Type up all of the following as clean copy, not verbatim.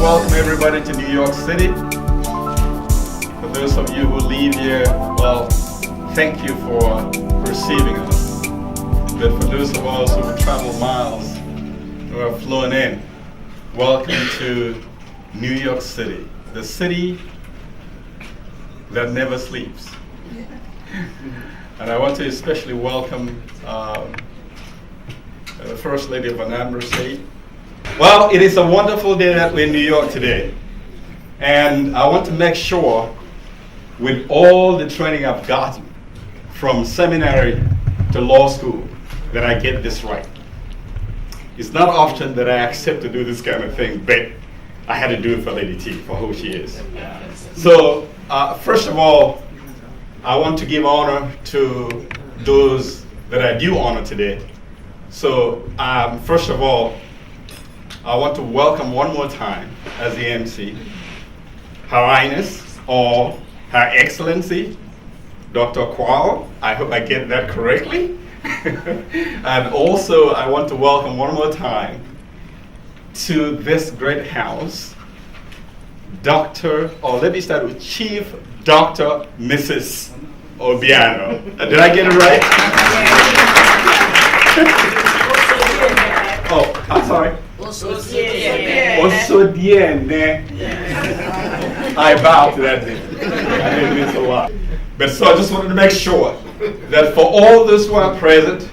welcome everybody to New York City. For those of you who live here, well, thank you for receiving us. But for those of us who travel miles, who have flown in, welcome to New York City, the city that never sleeps. And I want to especially welcome the First Lady of Anambra State. Well, it is a wonderful day that we're in New York today. And I want to make sure, with all the training I've gotten from seminary to law school, that I get this right. It's not often that I accept to do this kind of thing, but I had to do it for Lady T, for who she is. So, first of all, I want to give honor to those that I do honor today. So, first of all, I want to welcome one more time as the MC, Her Highness or Her Excellency, Dr. Kwao. I hope I get that correctly. And also, I want to welcome one more time to this great house, let me start with Chief Dr. Mrs. Obiano. Did I get it right? Oh, I'm sorry. Osodiene. I bow to that name. I think it means a lot. But so I just wanted to make sure that for all those who are present,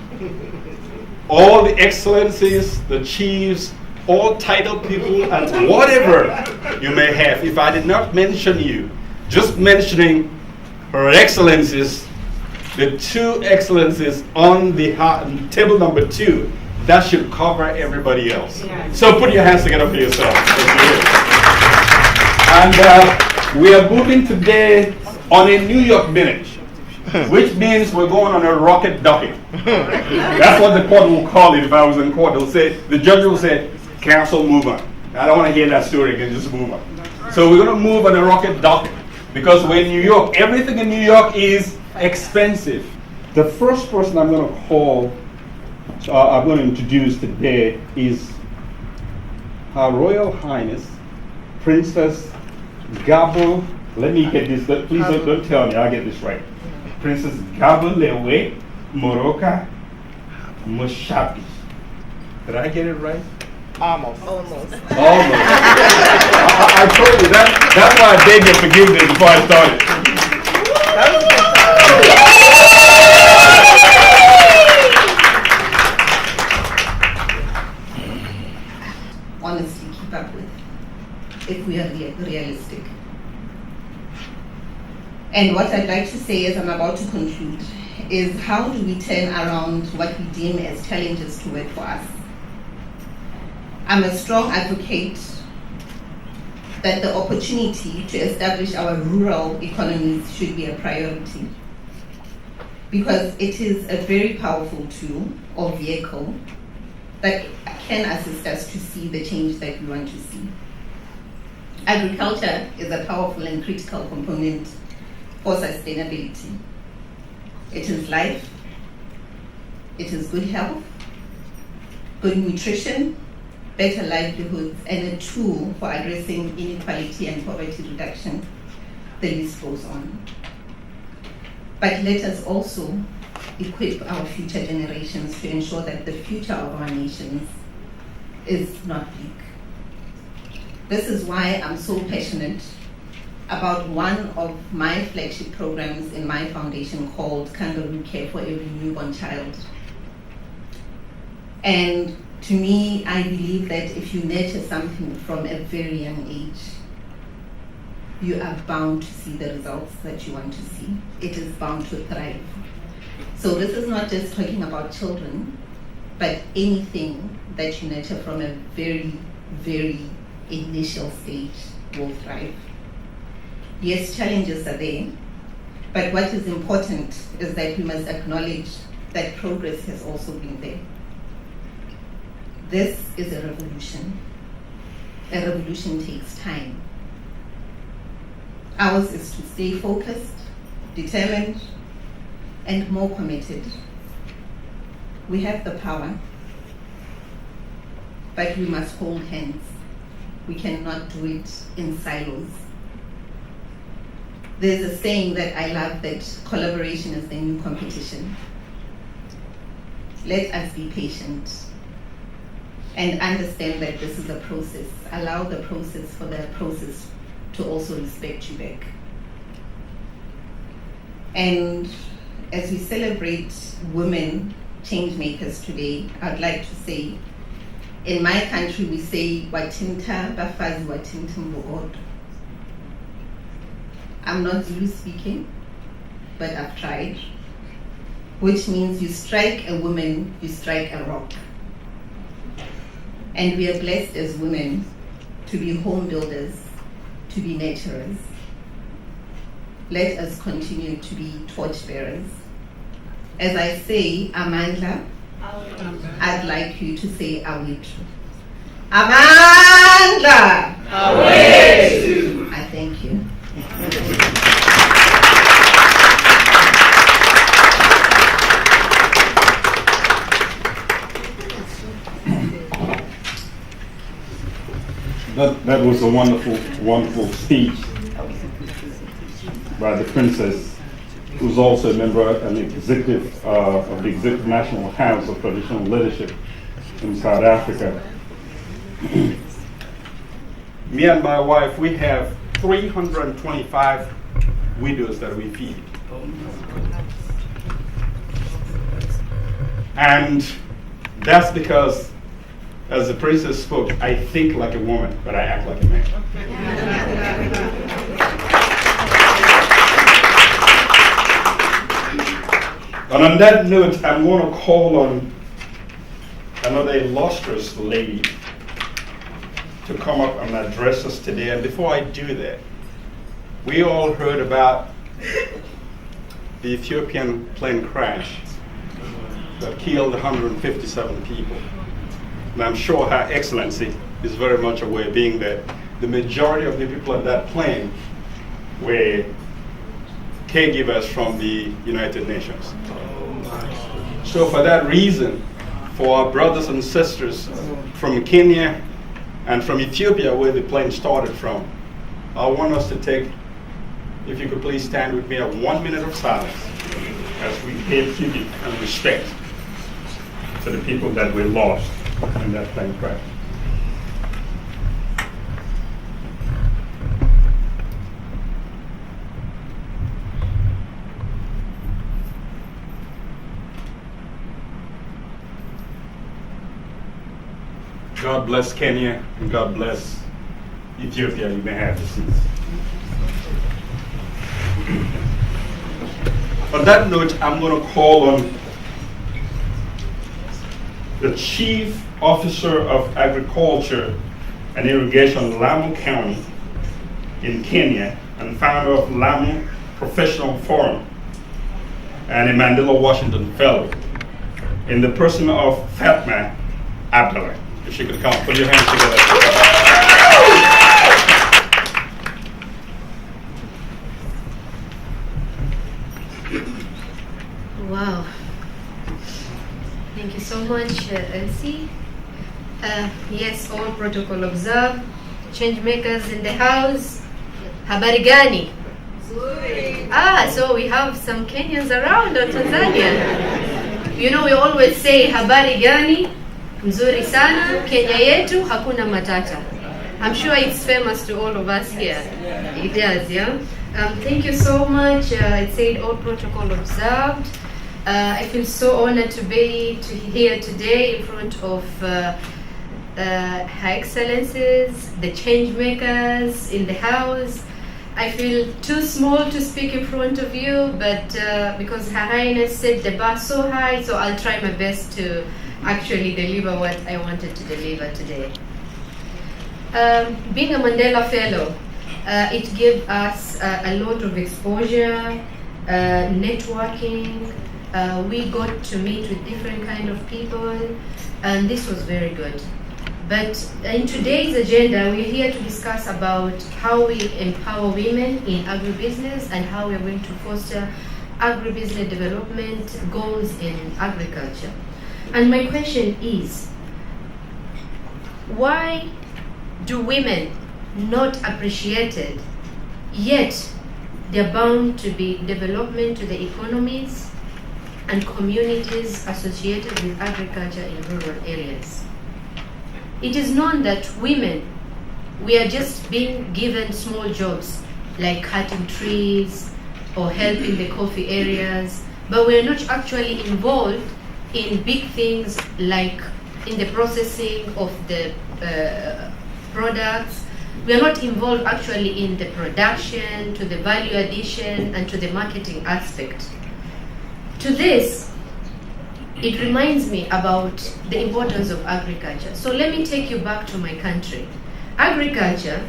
all the excellencies, the chiefs, all titled people, and whatever you may have, if I did not mention you, just mentioning Her Excellencies, the two excellencies on the table number 2, that should cover everybody else. Yeah. So put your hands together for yourself. And we are moving today on a New York minute, which means we're going on a rocket docket. That's what the court will call it if I was in court. The judge will say, cancel, move on. I don't want to hear that story again, just move on. So we're going to move on a rocket docket because we're in New York. Everything in New York is expensive. The first person I'm going to call, I'm going to introduce today is Her Royal Highness, Princess Gabo. Let me get this, please don't tell me, I'll get this right. Princess Gabolewe Moroka Mushabi. Did I get it right? Almost. I told you, that's why I begged your forgiveness before I started. Honestly keep up with if we are realistic. And what I'd like to say as I'm about to conclude is how do we turn around what we deem as challenges to work for us? I'm a strong advocate that the opportunity to establish our rural economies should be a priority because it is a very powerful tool or vehicle that can assist us to see the change that we want to see. Agriculture is a powerful and critical component for sustainability. It is life, it is good health, good nutrition, better livelihoods, and a tool for addressing inequality and poverty reduction. The list goes on. But let us also equip our future generations to ensure that the future of our nations is not bleak. This is why I'm so passionate about one of my flagship programs in my foundation called Kangaroo Care for Every Newborn Child. And to me, I believe that if you nurture something from a very young age, you are bound to see the results that you want to see. It is bound to thrive. So this is not just talking about children, but anything that you nurture from a very, very initial stage will thrive. Yes, challenges are there, but what is important is that we must acknowledge that progress has also been there. This is a revolution. A revolution takes time. Ours is to stay focused, determined, and more committed. We have the power, but we must hold hands. We cannot do it in silos. There's a saying that I love, that collaboration is the new competition. Let us be patient and understand that this is a process. Allow the process for the process to also respect you back. And as we celebrate women change makers today, I'd like to say, in my country we say, Watinta bafazi watinta mbuodo. I'm not Zulu speaking, but I've tried, which means you strike a woman, you strike a rock. And we are blessed as women to be home builders, to be nurturers. Let us continue to be torch bearers. As I say, Amandla, I'd like you to say Awitu. Amandla! Awitu! I thank you. That was a wonderful, wonderful speech by the princess, who's also a member and executive of the Executive National House of Traditional Leadership in South Africa. Me and my wife, we have 325 widows that we feed. And that's because, as the princess spoke, I think like a woman, but I act like a man. And on that note, I'm going to call on another illustrious lady to come up and address us today. And before I do that, we all heard about the Ethiopian plane crash that killed 157 people. And I'm sure Her Excellency is very much aware, being that the majority of the people on that plane were caregivers from the United Nations. So for that reason, for our brothers and sisters from Kenya and from Ethiopia, where the plane started from, I want us to take, if you could please stand with me, a 1 minute of silence as we pay tribute and respect to the people that were lost in that plane crash. God bless Kenya and God bless Ethiopia. You may have the seats. On that note, I'm going to call on the Chief Officer of Agriculture and Irrigation, Lamu County in Kenya, and founder of Lamu Professional Forum, and a Mandela Washington Fellow, in the person of Fatma Abdallah. If she could come, put your hands together. Wow. Thank you so much, Elsie. Yes, all protocol observed. Change makers in the house. Habari gani? So we have some Kenyans around, or Tanzania. You know, we always say habari gani? Mzuri sana, Kenya yetu, hakuna matata. I'm sure it's famous to all of us here. It does, yeah? Thank you so much. It said all protocol observed. I feel so honored to be here today in front of Her Excellencies, the change makers in the house. I feel too small to speak in front of you, but because Her Highness set the bar so high, so I'll try my best to actually deliver what I wanted to deliver today. Being a Mandela Fellow, it gave us a lot of exposure, networking. We got to meet with different kind of people, and this was very good. But in today's agenda, we're here to discuss about how we empower women in agribusiness and how we're going to foster agribusiness development goals in agriculture. And my question is, why do women not appreciated, yet they're bound to be development to the economies and communities associated with agriculture in rural areas. It is known that women, we are just being given small jobs like cutting trees or helping the coffee areas, but we are not actually involved in big things like in the processing of the products. We are not involved actually in the production, to the value addition, and to the marketing aspect. To this, it reminds me about the importance of agriculture. So let me take you back to my country. Agriculture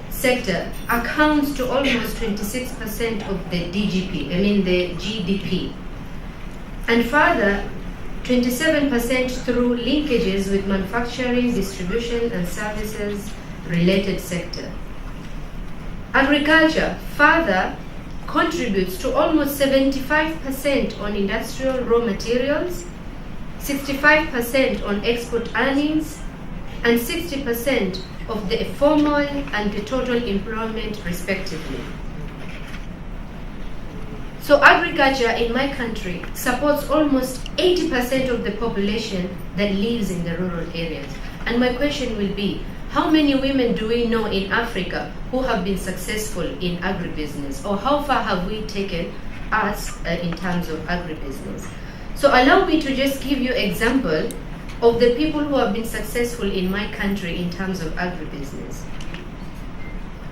sector accounts to almost 26% of the the GDP. And further, 27% through linkages with manufacturing, distribution, and services related sector. Agriculture further contributes to almost 75% on industrial raw materials, 65% on export earnings, and 60% of the formal and the total employment respectively. So agriculture in my country supports almost 80% of the population that lives in the rural areas. And my question will be, how many women do we know in Africa who have been successful in agribusiness? Or how far have we taken us in terms of agribusiness? So allow me to just give you an example of the people who have been successful in my country in terms of agribusiness.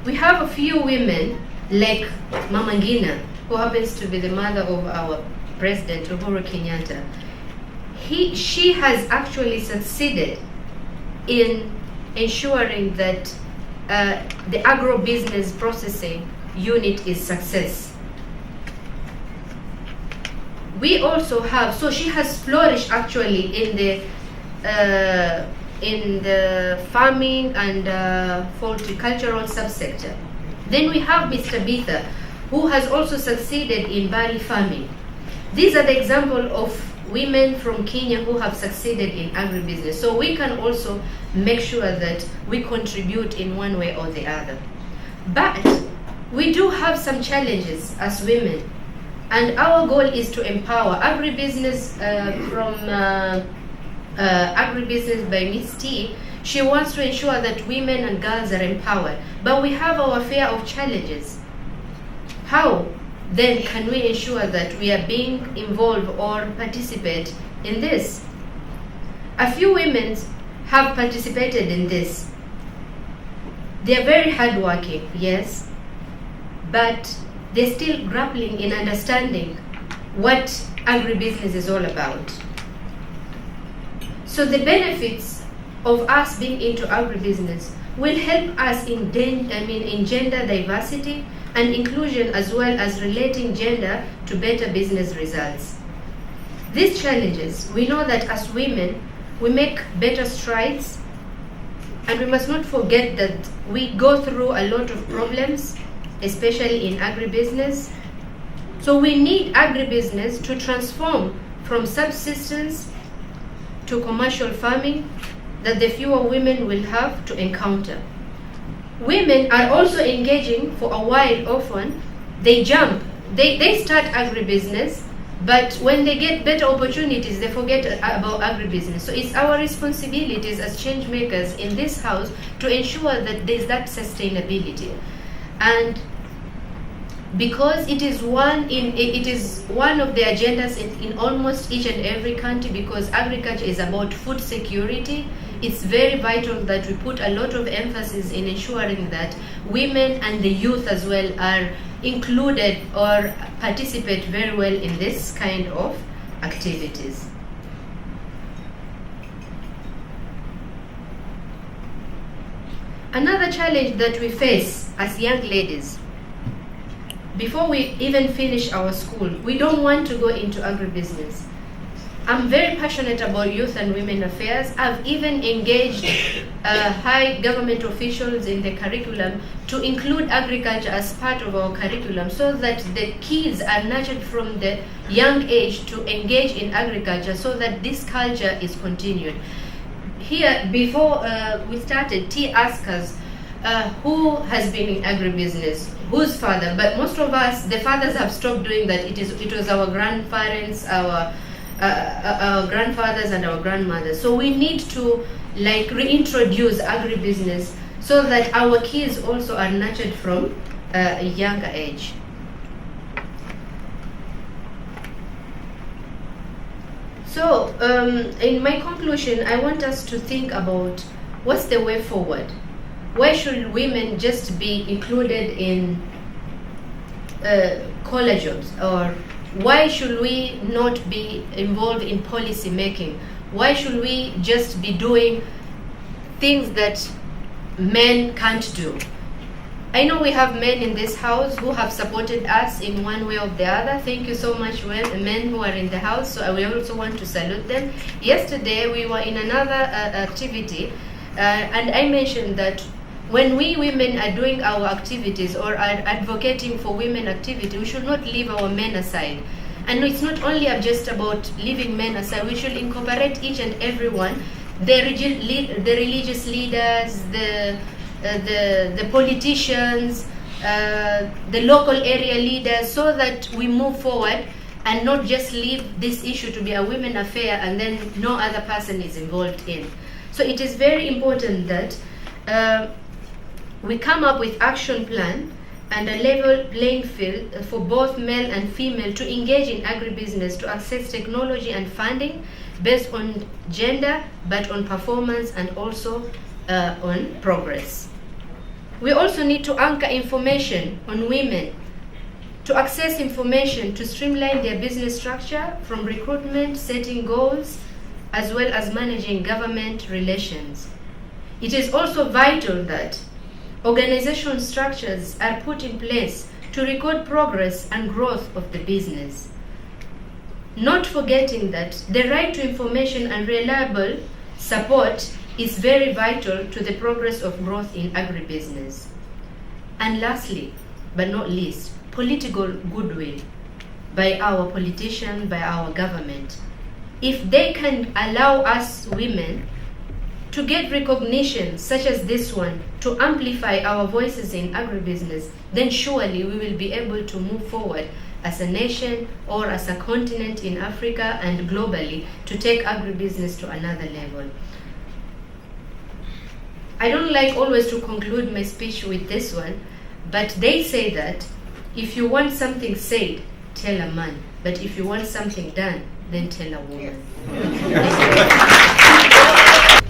We have a few women like Mama Ngina, who happens to be the mother of our president, Uhuru Kenyatta. She has actually succeeded in ensuring that the agro-business processing unit is success. We also have, so she has flourished actually in the farming and horticultural subsector. Then we have Mr. Bitha, who has also succeeded in barley farming. These are the example of women from Kenya who have succeeded in agribusiness. So we can also make sure that we contribute in one way or the other. But we do have some challenges as women, and our goal is to empower agribusiness from Agribusiness by Miss T. She wants to ensure that women and girls are empowered, but we have our fair of challenges. How then can we ensure that we are being involved or participate in this? A few women have participated in this. They are very hardworking, yes, but they're still grappling in understanding what agribusiness is all about. So the benefits of us being into agribusiness will help us in gender diversity and inclusion, as well as relating gender to better business results. These challenges, we know that as women, we make better strides, and we must not forget that we go through a lot of problems, especially in agribusiness. So we need agribusiness to transform from subsistence to commercial farming that the fewer women will have to encounter. Women are also engaging for a while. Often they jump, they start agribusiness, but when they get better opportunities, they forget about agribusiness. So it's our responsibilities as change makers in this house to ensure that there's that sustainability. And because it is one of the agendas in almost each and every country, because agriculture is about food security, it's very vital that we put a lot of emphasis in ensuring that women and the youth as well are included or participate very well in this kind of activities. Another challenge that we face as young ladies, before we even finish our school, we don't want to go into agribusiness. I'm very passionate about youth and women affairs. I've even engaged high government officials in the curriculum to include agriculture as part of our curriculum, so that the kids are nurtured from the young age to engage in agriculture, so that this culture is continued. here, before we started, T asked us who has been in agribusiness, whose father, but most of us, the fathers have stopped doing that. It was our grandparents, our grandfathers and our grandmothers. So we need to like reintroduce agribusiness so that our kids also are nurtured from a younger age. So in my conclusion, I want us to think about what's the way forward. Why should women just be included in college jobs? Or why should we not be involved in policy making? Why should we just be doing things that men can't do? I know we have men in this house who have supported us in one way or the other. Thank you so much, men who are in the house. So I also want to salute them. Yesterday we were in another activity, and I mentioned that when we women are doing our activities or are advocating for women activity, we should not leave our men aside. And it's not only just about leaving men aside. We should incorporate each and every one, the religious leaders, the politicians, the local area leaders, so that we move forward and not just leave this issue to be a women affair and then no other person is involved in. So it is very important that we come up with action plan and a level playing field for both male and female to engage in agribusiness, to access technology and funding based on gender, but on performance and also on progress. We also need to anchor information on women, to access information to streamline their business structure from recruitment, setting goals, as well as managing government relations. It is also vital that organization structures are put in place to record progress and growth of the business. Not forgetting that the right to information and reliable support is very vital to the progress of growth in agribusiness. And lastly, but not least, political goodwill by our politicians, by our government. If they can allow us women to get recognition such as this one, to amplify our voices in agribusiness, then surely we will be able to move forward as a nation or as a continent in Africa and globally to take agribusiness to another level. I don't like always to conclude my speech with this one, but they say that if you want something said, tell a man, but if you want something done, then tell a woman.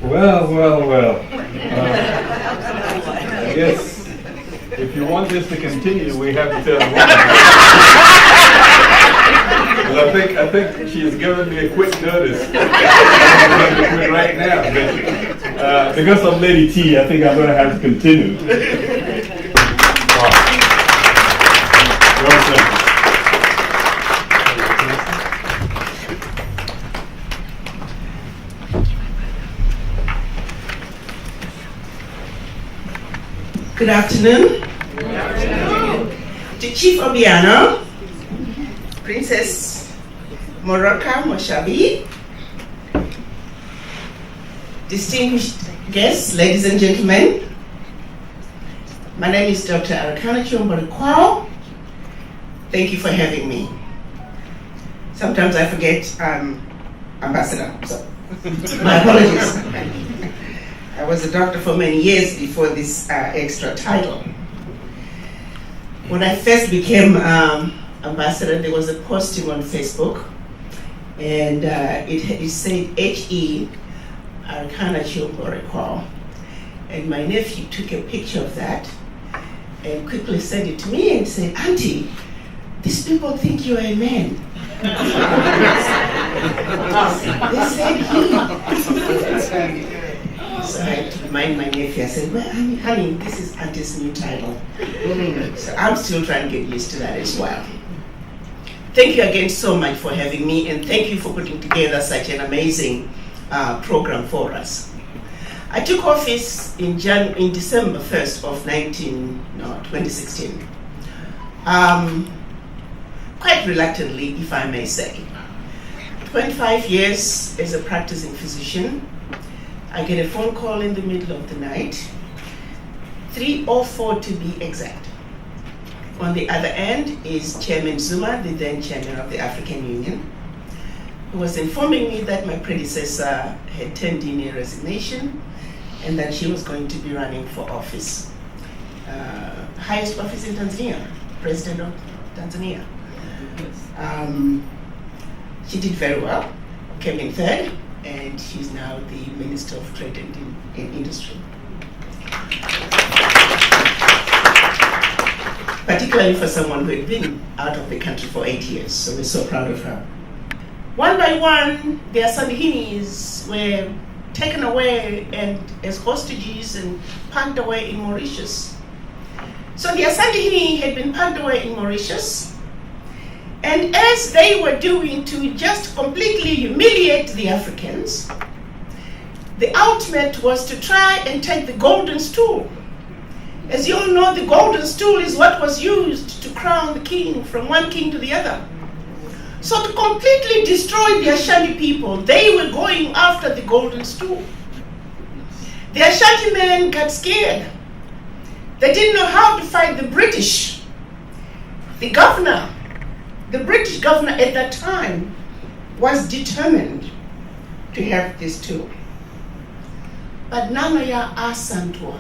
Well. I guess if you want this to continue, we have to tell the woman. Well, I think she's given me a quick notice. I'm going to quit right now. But because of Lady T, I think I'm going to have to continue. Wow. Well said. Good afternoon. Good afternoon. To Chief Obiano, Princess Moraka Moshabi, distinguished guests, ladies and gentlemen, my name is Dr. Arakana Chiombarikwa. Thank you for having me. Sometimes I forget I'm ambassador, so my apologies. I was a doctor for many years before this extra title. When I first became ambassador, there was a posting on Facebook, and it said H.E. Arakana Chiombarikwa. And my nephew took a picture of that and quickly sent it to me and said, "Auntie, these people think you're a man." They said he. So I had to remind my nephew, I said, "Well, honey, this is Auntie's new title." So I'm still trying to get used to that as well. Thank you again so much for having me, and thank you for putting together such an amazing program for us. I took office in December 1st of 2016. Quite reluctantly, if I may say. 25 years as a practicing physician. I get a phone call in the middle of the night, 3:04 to be exact. On the other end is Chairman Zuma, the then chairman of the African Union, who was informing me that my predecessor had turned in a resignation and that she was going to be running for office, highest office in Tanzania, president of Tanzania. She did very well, came in third, and she's now the Minister of Trade and Industry. Particularly for someone who had been out of the country for 8 years, so we're so proud of her. One by one, the Asandihinis were taken away and as hostages and packed away in Mauritius. So the Asandihini had been packed away in Mauritius, and as they were doing to just completely humiliate the Africans, the ultimate was to try and take the golden stool. As you all know, the golden stool is what was used to crown the king from one king to the other. So to completely destroy the Ashanti people, they were going after the golden stool. The Ashanti men got scared. They didn't know how to fight the British. The British governor at that time was determined to have this tool. But Namaya Asantwa,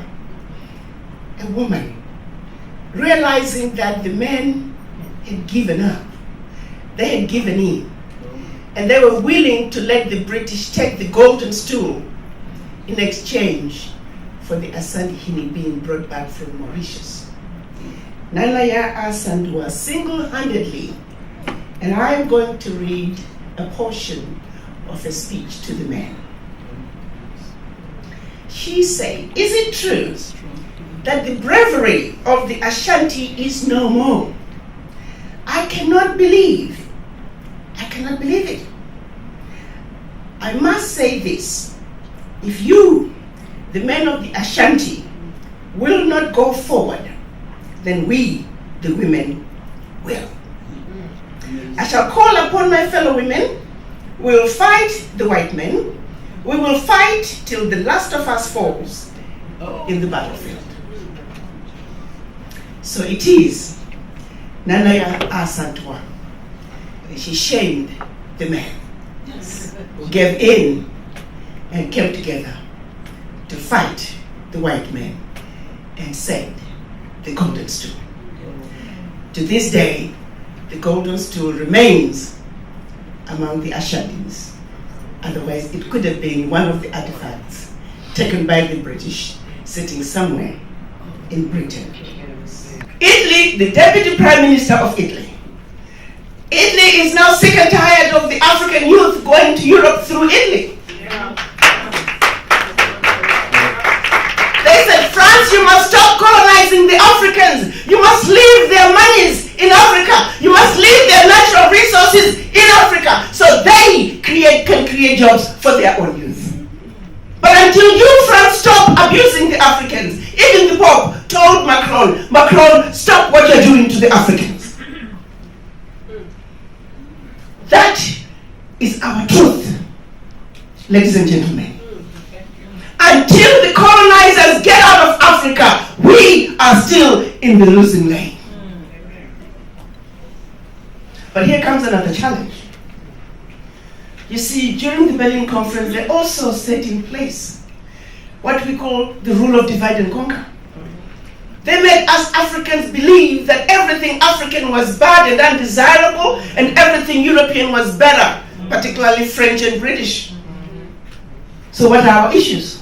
a woman, realizing that the men had given up, they had given in, and they were willing to let the British take the golden stool in exchange for the Asandihini being brought back from Mauritius. Nalaya Asandwa single-handedly, and I am going to read a portion of a speech to the men. She said, "Is it true that the bravery of the Ashanti is no more? I cannot believe it. I must say this, if you, the men of the Ashanti, will not go forward, then we, the women, will. I shall call upon my fellow women. We will fight the white men. We will fight till the last of us falls in the battlefield." So it is Nanaya Asantwa. She shamed the men who gave in and came together to fight the white men and saved the golden stool. To this day, the golden stool remains among the Ashantis. Otherwise, it could have been one of the artifacts taken by the British sitting somewhere in Britain. Italy, the Deputy Prime Minister of Italy. Italy is now sick and tired of the African youth going to Europe through Italy. They said, France, you must stop colonizing the Africans. You must leave their monies in Africa. You must leave their natural resources in Africa so they can create jobs for their own youth. But until you, France, stop abusing the Africans, even the Pope told Macron, stop what you're doing to the Africans. That is our truth, ladies and gentlemen. Until the colonizers get out of Africa, we are still in the losing lane. But here comes another challenge. You see, during the Berlin Conference, they also set in place what we call the rule of divide and conquer. They made us Africans believe that everything African was bad and undesirable, and everything European was better, particularly French and British. So what are our issues?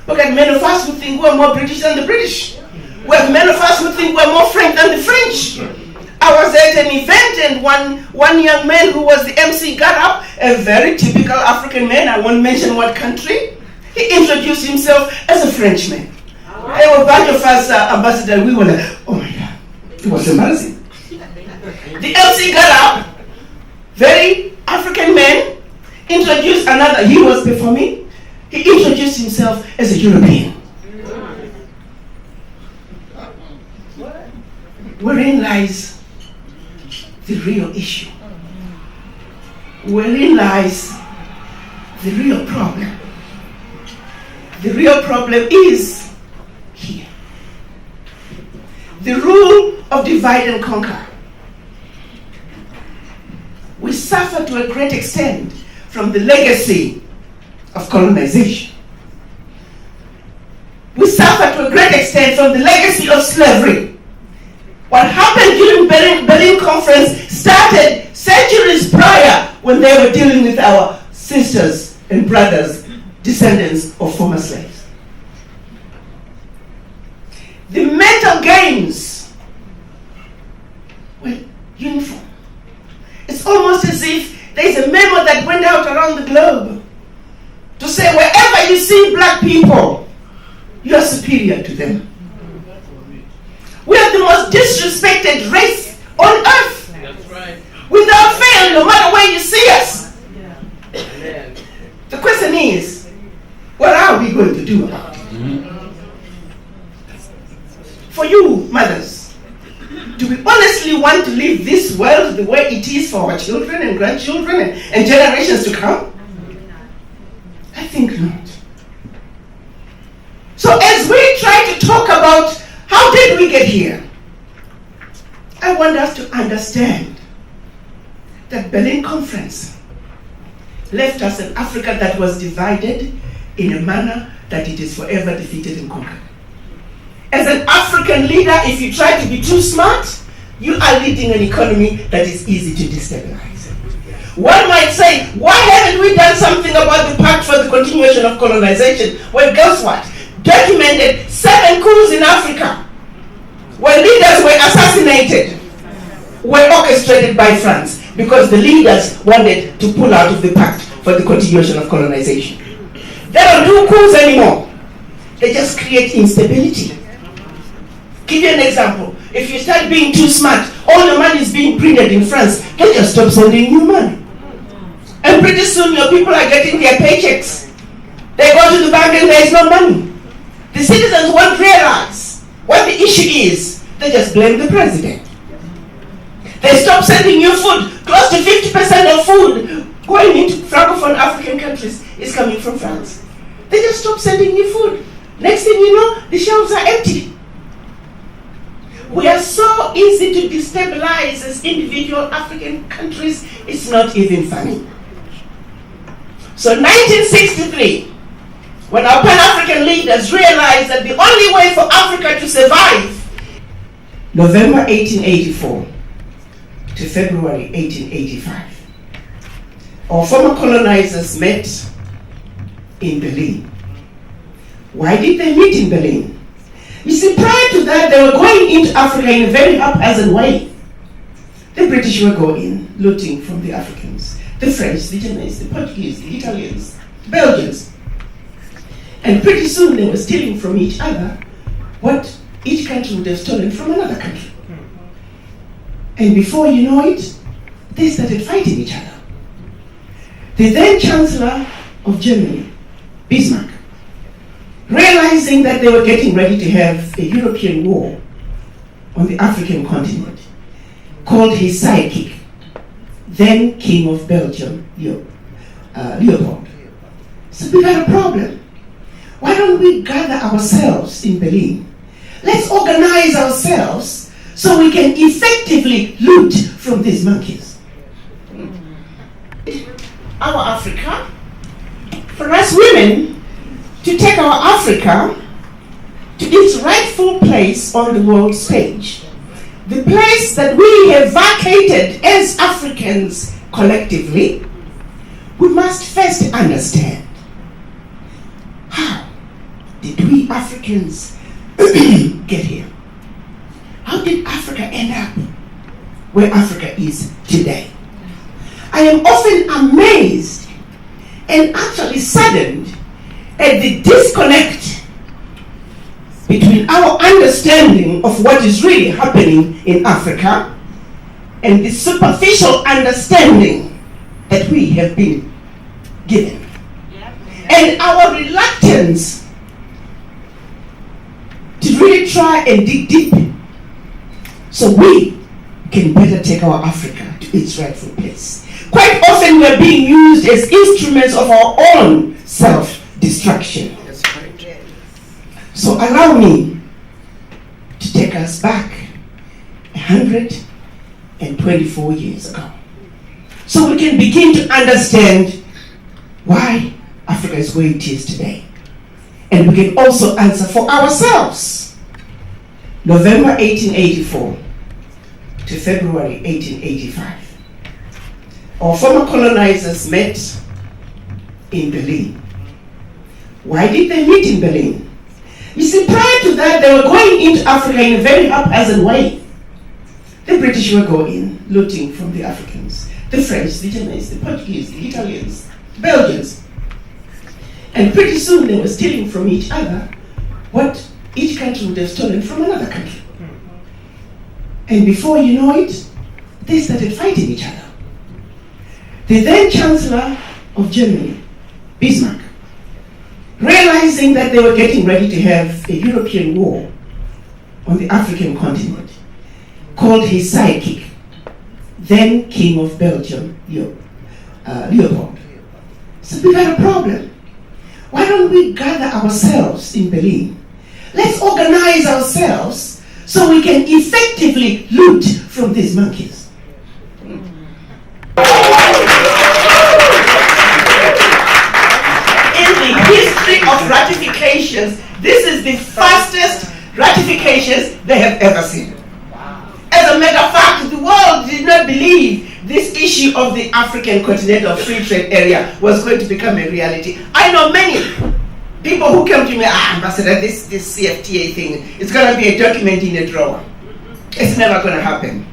Look at many of us who think we're more British than the British. We have many of us who think we're more French than the French. I was at an event and one young man who was the MC got up, a very typical African man, I won't mention what country. He introduced himself as a Frenchman. There were a bunch of us ambassadors, we were like, oh my God, it was embarrassing. The MC got up, very African man, introduced another, he was performing, he introduced himself as a European. Wherein lies the real issue? Wherein lies the real problem? The real problem is here. The rule of divide and conquer. We suffer to a great extent from the legacy of colonization. We suffer to a great extent from the legacy of slavery. What happened during Berlin Conference started centuries prior when they were dealing with our sisters and brothers, descendants of former slaves. The mental games were uniform. It's almost as if there's a memo that went out around the globe to say wherever you see black people, you are superior to them. We are the most disrespected race on earth. That's right. Without fail, no matter where you see us. Amen. The question is, what are we going to do about it? For you, mothers, do we honestly want to leave this world the way it is for our children and grandchildren and generations to come? I think not. So as we try to talk about how did we get here, I want us to understand that Berlin Conference left us an Africa that was divided in a manner that it is forever defeated and conquered. As an African leader, if you try to be too smart, you are leading an economy that is easy to destabilize. One might say, why haven't we done something about the Pact for the Continuation of Colonization? Well, guess what? Documented 7 coups in Africa where leaders were assassinated, were orchestrated by France because the leaders wanted to pull out of the Pact for the Continuation of Colonization. They don't do coups anymore. They just create instability. Give you an example. If you start being too smart, all the money is being printed in France, they just stop sending you money. And pretty soon your people are getting their paychecks. They go to the bank and there is no money. The citizens won't realize what the issue is. They just blame the president. They stop sending you food. Close to 50% of food going into Francophone African countries is coming from France. They just stop sending you food. Next thing you know, the shelves are empty. We are so easy to destabilize as individual African countries, it's not even funny. So 1963, when our Pan-African leaders realized that the only way for Africa to survive, November 1884 to February 1885, our former colonizers met in Berlin. Why did they meet in Berlin? You see, prior to that, they were going into Africa in a very haphazard way. The British were going, looting from the Africans. The French, the Germans, the Portuguese, the Italians, the Belgians. And pretty soon they were stealing from each other what each country would have stolen from another country. And before you know it, they started fighting each other. The then Chancellor of Germany, Bismarck, realizing that they were getting ready to have a European war on the African continent, called his sidekick, then King of Belgium, Leopold. So we got a problem. Why don't we gather ourselves in Berlin? Let's organize ourselves so we can effectively loot from these monkeys. Our Africa, for us women, to take our Africa to its rightful place on the world stage. The place that we have vacated as Africans collectively, we must first understand how did we Africans get here? How did Africa end up where Africa is today? I am often amazed and actually saddened at the disconnect between our understanding of what is really happening in Africa and the superficial understanding that we have been given. And our reluctance to really try and dig deep so we can better take our Africa to its rightful place. Quite often we are being used as instruments of our own self-destruction. That's right. So allow me to take us back 124 years ago, so we can begin to understand why Africa is where it is today. And we can also answer for ourselves. November 1884 to February 1885. Our former colonizers met in Berlin. Why did they meet in Berlin? You see, prior to that, they were going into Africa in a very haphazard way. The British were going, looting from the Africans, the French, the Germans, the Portuguese, the Italians, the Belgians. And pretty soon they were stealing from each other what each country would have stolen from another country. And before you know it, they started fighting each other. The then Chancellor of Germany, Bismarck, realizing that they were getting ready to have a European war on the African continent, called his sidekick, then King of Belgium, Leopold. So we got a problem. Why don't we gather ourselves in Berlin? Let's organize ourselves so we can effectively loot from these monkeys. In the history of ratifications, this is the fastest ratifications they have ever seen. As a matter of fact, the world did not believe this issue of the African Continental Free Trade Area was going to become a reality. I know many people who came to me, Ambassador, this CFTA thing, it's going to be a document in a drawer. It's never going to happen.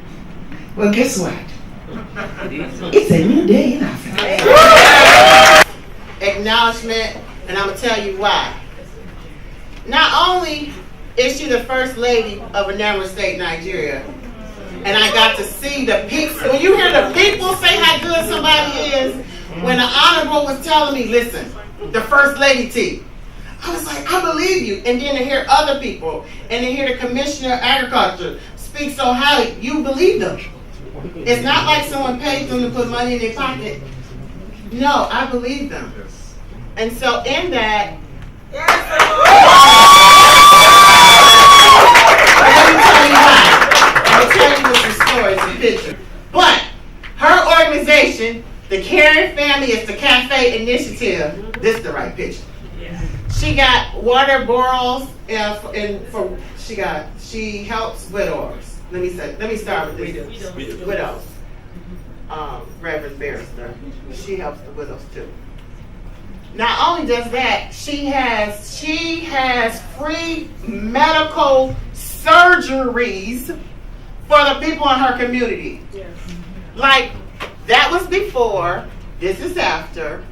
Well, guess what? It's a new day in Africa. Acknowledgement, and I'm going to tell you why. Not only is she the first lady of Anambra State, Nigeria, and I got to see the people. When you hear the people say how good somebody is, when the Honorable was telling me, listen, the First Lady T, I was like, I believe you. And then to hear other people, and to hear the Commissioner of Agriculture speak so highly, you believe them. It's not like someone paid them to put money in their pocket. No, I believe them. And so in that, let me tell you why. I'll tell you with some stories and pictures. But her organization, the Caring Family, is the Cafe Initiative. This is the right picture. She got water borals, she helps widows. Let me start with this. Widows. Reverend Barrister. She helps the widows too. Not only does that, she has free medical surgeries for the people in her community. Yes. Like, that was before, this is after,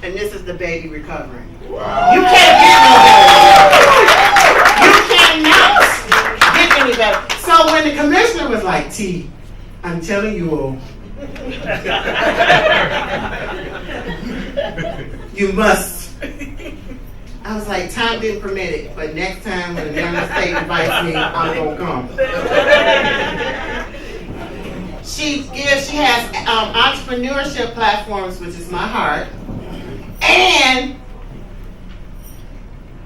and this is the baby recovering. Wow. You can't get any better. You cannot get any better. So when the commissioner was like, T, I'm telling you all, you must. I was like, time didn't permit it, but next time when the Anambra State invites me, I'm gonna come. She has entrepreneurship platforms, which is my heart, and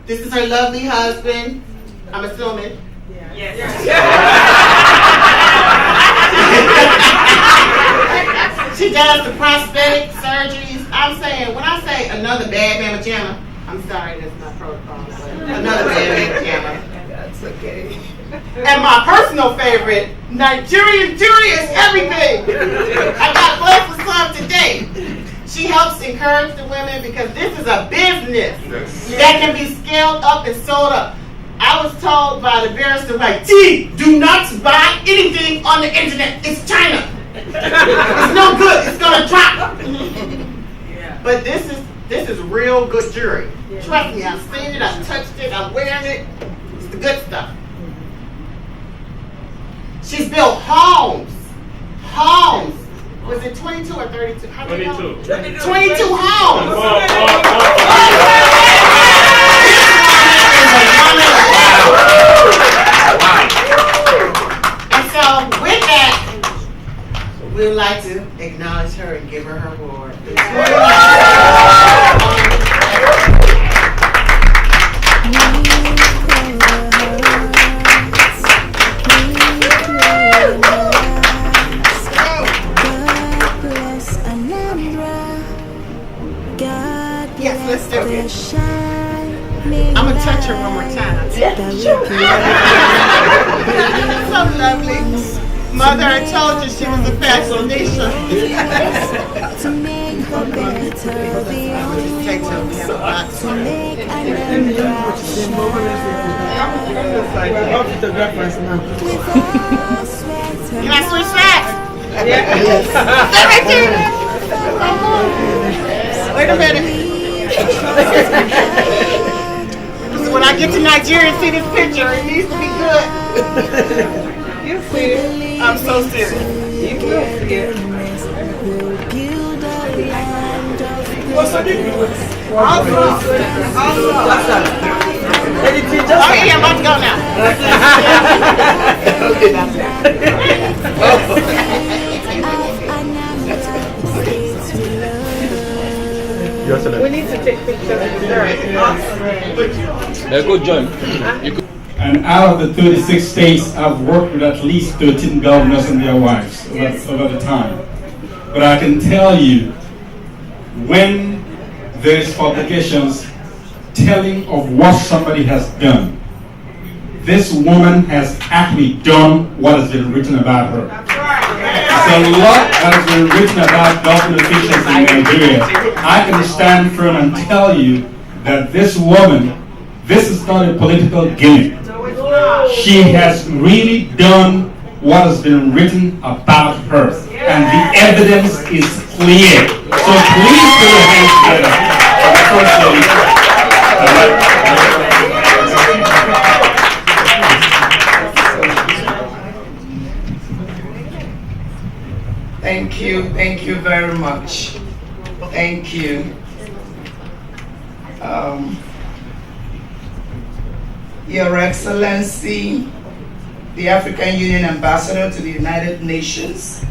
this is her lovely husband, I'm assuming. Yes. She does the prosthetic surgeries. I'm saying, when I say another bad mamma jamma, I'm sorry, that's my protocol. Another bad mamma jamma. That's okay. And my personal favorite, Nigerian jury is everything. I got both for some today. She helps encourage the women because this is a business that can be scaled up and sold up. I was told by the barrister, like, T, do not buy anything on the internet. It's China. It's no good. It's gonna drop. But this is real good jewelry. Trust me, I've seen it, I've touched it, I'm wearing it. It's the good stuff. She's built homes. Was it 22 or 32? 22. 22 homes. And so with that, we would like to acknowledge her and give her her award. Yes, let's do it. I'm gonna touch her one more time. So lovely. Mother, I told you she was a fashionista. Can I switch sides? Stay right there. Wait a minute. When I get to Nigeria and see this picture, it needs to be good. You see it. I'm so serious. You will see it. What's up? Awesome. Oh yeah, I'm about to go now. We need to take pictures. Good job. And out of the 36 states, I've worked with at least 13 governors and their wives over the time. But I can tell you, when there's publications telling of what somebody has done, this woman has actually done what has been written about her. There's a lot that has been written about government officials in Nigeria. I can stand firm and tell you that this woman, this is not a political gimmick. She has really done what has been written about her. And the evidence is clear. So please put your hands together for the First Lady. Thank you very much. Thank you. Your Excellency, the African Union Ambassador to the United Nations,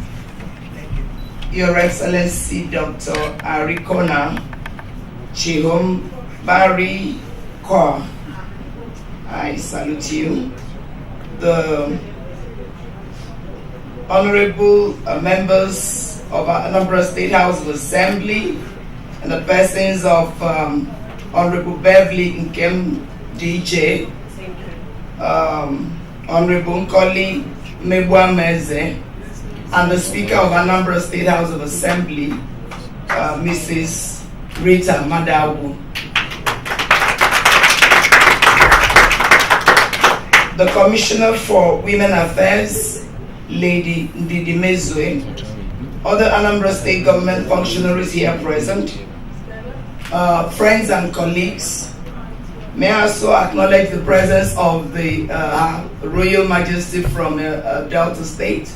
Your Excellency Dr. Arikona Chihom Bari Kwa, I salute you. The honorable members of our Anambra State House of Assembly and the persons of Honorable Beverly Nkem DJ, Honorable Nkoli Mebwameze, and the Speaker of Anambra State House of Assembly, Mrs. Rita Madawu. The Commissioner for Women Affairs, Lady Ndidi Mezue, other Anambra State government functionaries here present, friends and colleagues, may I also acknowledge the presence of the Royal Majesty from Delta State.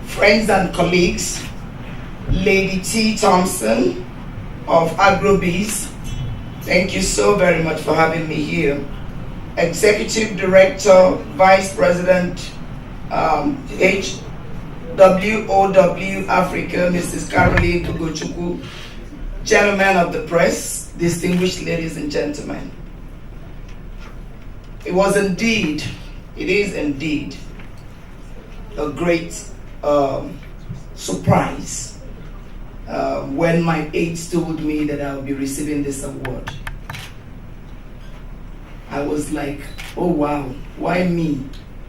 Friends and colleagues, Lady T. Thompson of AgroBees, thank you so very much for having me here. Executive Director, Vice President, HWOW Africa, Mrs. Caroline Ebelechukwu, Gentlemen of the press, distinguished ladies and gentlemen. It is indeed a great surprise when my aides told me that I would be receiving this award. I was like, oh wow, why me?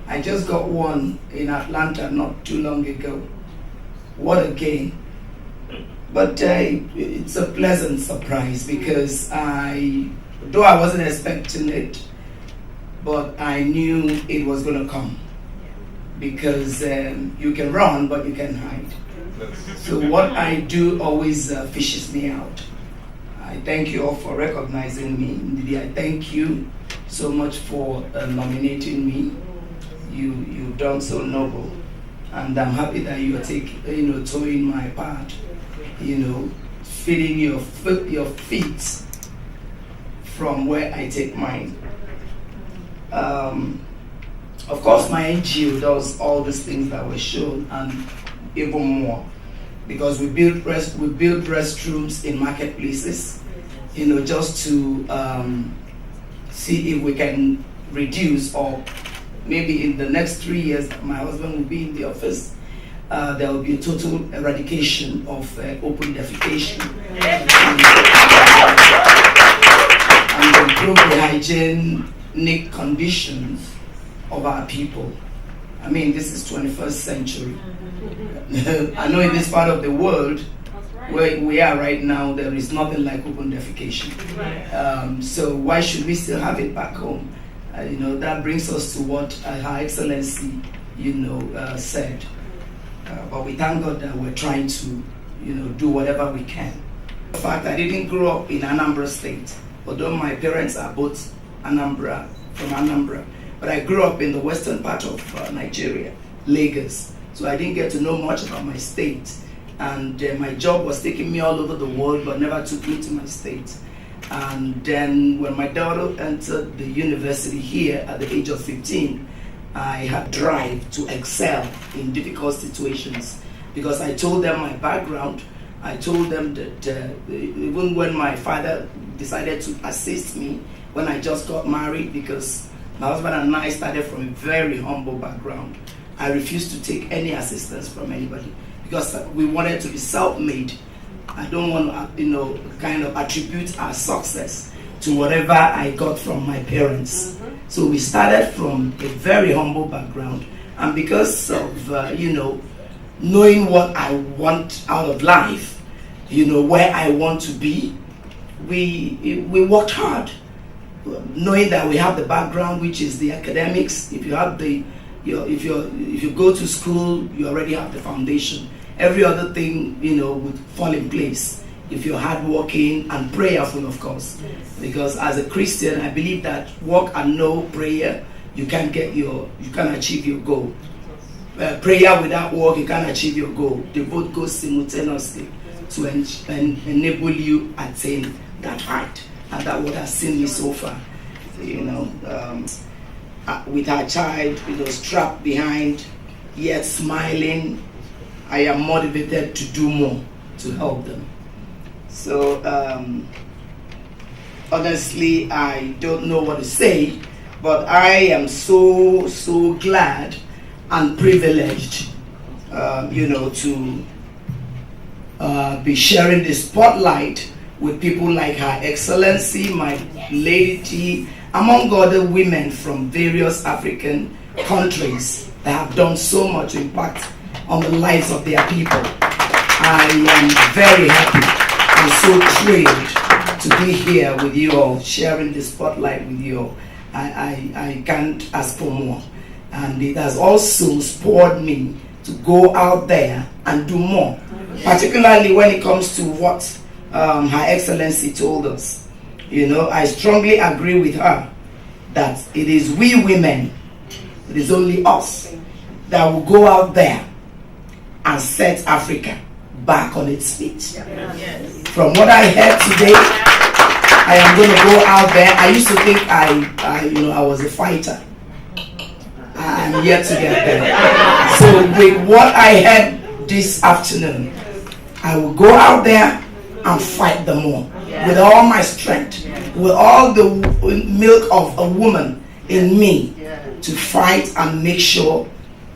I just got one in Atlanta not too long ago. What a gain. But it's a pleasant surprise because though I wasn't expecting it, but I knew it was going to come. Because you can run, but you can hide. So what I do always fishes me out. I thank you all for recognizing me. Ndidi, I thank you so much for nominating me. You've done so noble, and I'm happy that you are towing my part. Feeding your feet from where I take mine. Of course, my NGO does all these things that were shown and even more, because we build restrooms in marketplaces, just to see if we can reduce, or maybe in the next 3 years, my husband will be in the office, there will be a total eradication of open defecation. And improve the hygienic conditions of our people. I mean, this is 21st century. I know in this part of the world where we are right now, there is nothing like open defecation. So why should we still have it back home? That brings us to what Her Excellency, said. But we thank God that we're trying to, do whatever we can. In fact, I didn't grow up in Anambra State, although my parents are both from Anambra. But I grew up in the western part of Nigeria, Lagos. So I didn't get to know much about my state. And my job was taking me all over the world, but never took me to my state. And then when my daughter entered the university here at the age of 15, I had drive to excel in difficult situations. Because I told them my background. I told them that even when my father decided to assist me when I just got married, because my husband and I started from a very humble background, I refused to take any assistance from anybody because we wanted to be self-made. I don't want to, kind of attribute our success to whatever I got from my parents. So we started from a very humble background, and because of knowing what I want out of life, where I want to be, we worked hard, knowing that we have the background, which is the academics. If you have if you go to school, you already have the foundation. Every other thing, would fall in place if you're hardworking and prayerful, of course. Because as a Christian, I believe that work and no prayer, you can't achieve your goal. Prayer without work, you can't achieve your goal. They both go simultaneously to enable you attain that height. And that's what has seen me so far. With our child, strapped behind, yet smiling, I am motivated to do more to help them. So, honestly, I don't know what to say, but I am so glad and privileged, to be sharing the spotlight with people like Her Excellency, my lady, among other women from various African countries that have done so much impact on the lives of their people. I am very happy and so thrilled to be here with you all, sharing the spotlight with you all. I can't ask for more. And it has also spurred me to go out there and do more, particularly when it comes to what Her Excellency told us. I strongly agree with her that it is we women, it is only us, that will go out there and set Africa back on its feet. From what I heard today, I am going to go out there. I used to think I was a fighter. I'm yet to get there. So with what I heard this afternoon, I will go out there and fight them all with all my strength, with all the milk of a woman in me, to fight and make sure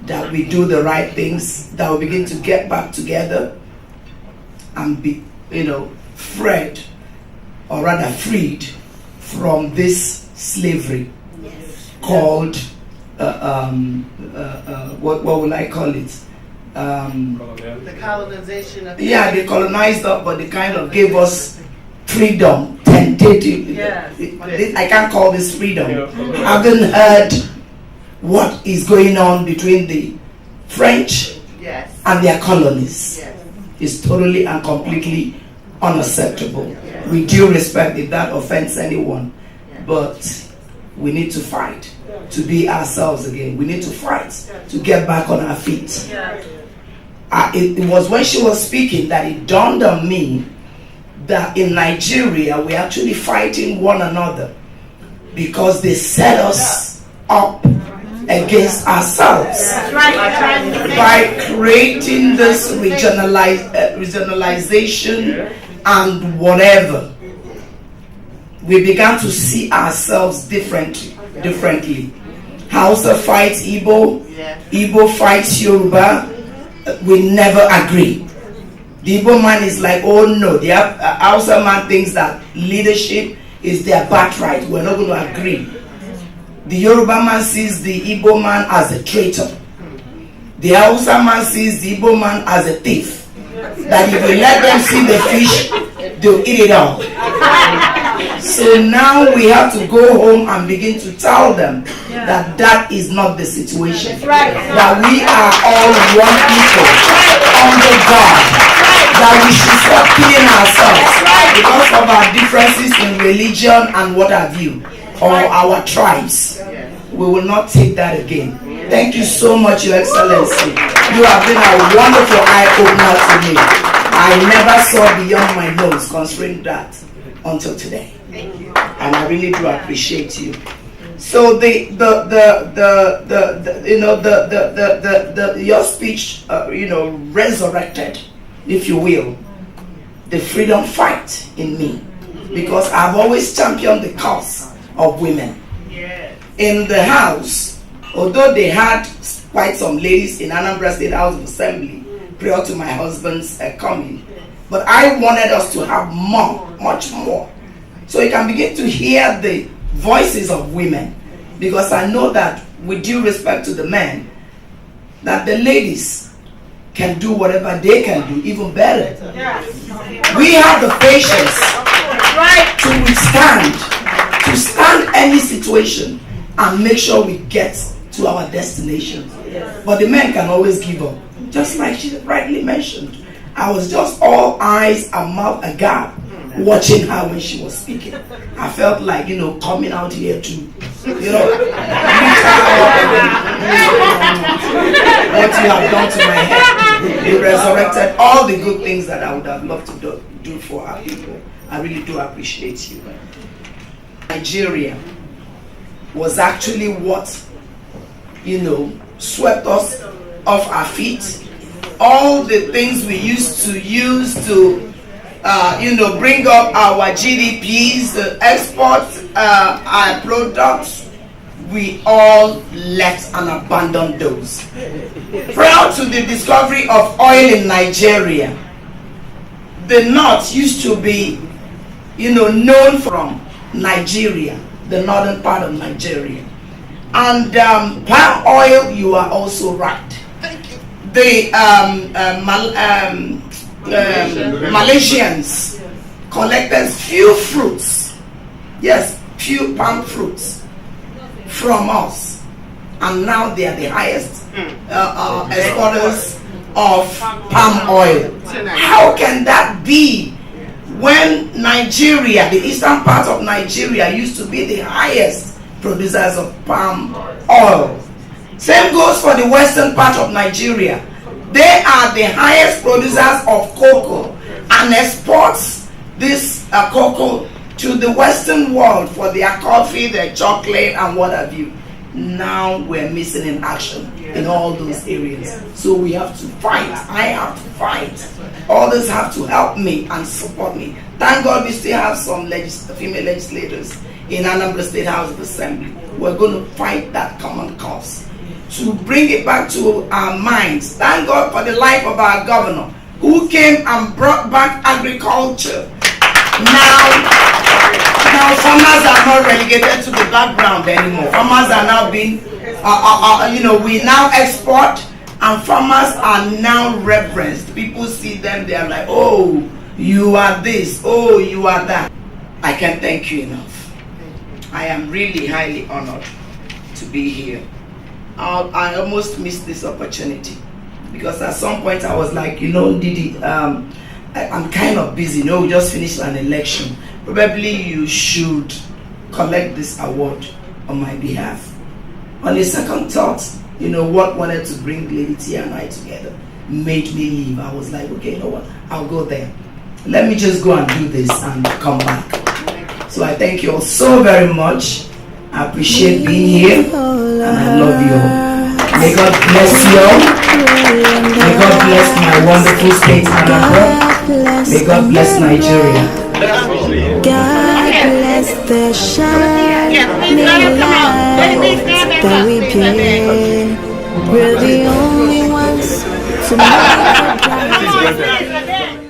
that we do the right things, that we begin to get back together and be, freed from this slavery called, what will I call it? The colonization of they colonized us, but they kind of gave us freedom, tentative. I can't call this freedom. I haven't heard what is going on between the French and their colonies. It's totally and completely unacceptable. With due respect, if that offends anyone, but we need to fight to be ourselves again. We need to fight to get back on our feet. It was when she was speaking that it dawned on me that in Nigeria we're actually fighting one another because they set us up against ourselves by creating this regionalization and whatever. We began to see ourselves differently. Hausa fights Igbo, Igbo fights Yoruba, we never agree. The Igbo man is like, oh no, the Hausa man thinks that leadership is their birthright. We're not going to agree. The Yoruba man sees the Igbo man as a traitor. The Hausa man sees the Igbo man as a thief. That if you let them see the fish, they'll eat it all. So now we have to go home and begin to tell them that that is not the situation. That we are all one people under God. That we should stop killing ourselves because of our differences in religion and what have you, or our tribes. We will not take that again. Thank you so much, Your Excellency. You have been a wonderful eye-opener to me. I never saw beyond my nose concerning that until today. And I really do appreciate you. So your speech, resurrected, if you will, the freedom fight in me, because I've always championed the cause of women. In the house, although they had quite some ladies in Anambra State House of Assembly prior to my husband's coming, but I wanted us to have more, much more, so you can begin to hear the voices of women, because I know that, with due respect to the men, that the ladies can do whatever they can do, even better. We have the patience to stand any situation and make sure we get to our destination. But the men can always give up. Just like she rightly mentioned, I was just all eyes and mouth agape watching her when she was speaking. I felt like, coming out here to, what you have done to my head. You resurrected all the good things that I would have loved to do for our people. I really do appreciate you. Nigeria was actually what, swept us off our feet. All the things we used to use to, bring up our GDPs, export our products, we all left and abandoned those. Prior to the discovery of oil in Nigeria, the north used to be, known from Nigeria, the northern part of Nigeria. And palm oil, you are also right. The Malaysians collected few fruits, few palm fruits from us, and now they are the highest exporters of palm oil. How can that be when Nigeria, the eastern part of Nigeria, used to be the highest producers of palm oil? Same goes for the western part of Nigeria. They are the highest producers of cocoa and exports this cocoa to the western world for their coffee, their chocolate, and what have you. Now we're missing in action in all those areas. So we have to fight. I have to fight. Others have to help me and support me. Thank God we still have some female legislators in Anambra State House of Assembly. We're going to fight that common cause to bring it back to our minds. Thank God for the life of our governor, who came and brought back agriculture. Now farmers are not relegated to the background anymore. Farmers are now being, we now export, and farmers are now reverenced. People see them, they are like, oh, you are this, oh, you are that. I can't thank you enough. I am really highly honored to be here. I almost missed this opportunity, because at some point I was like, Didi, I'm kind of busy. We just finished an election. Probably you should collect this award on my behalf. On the second thought, what wanted to bring Lady Tia and I together made me leave. I was like, okay, you know what? I'll go there. Let me just go and do this and come back. So I thank you all so very much. I appreciate being here, and I love you all. May God bless you all. May God bless my wonderful state, Anambra. May God bless Nigeria. God bless the shining light that we bring. We're the only ones to make it right.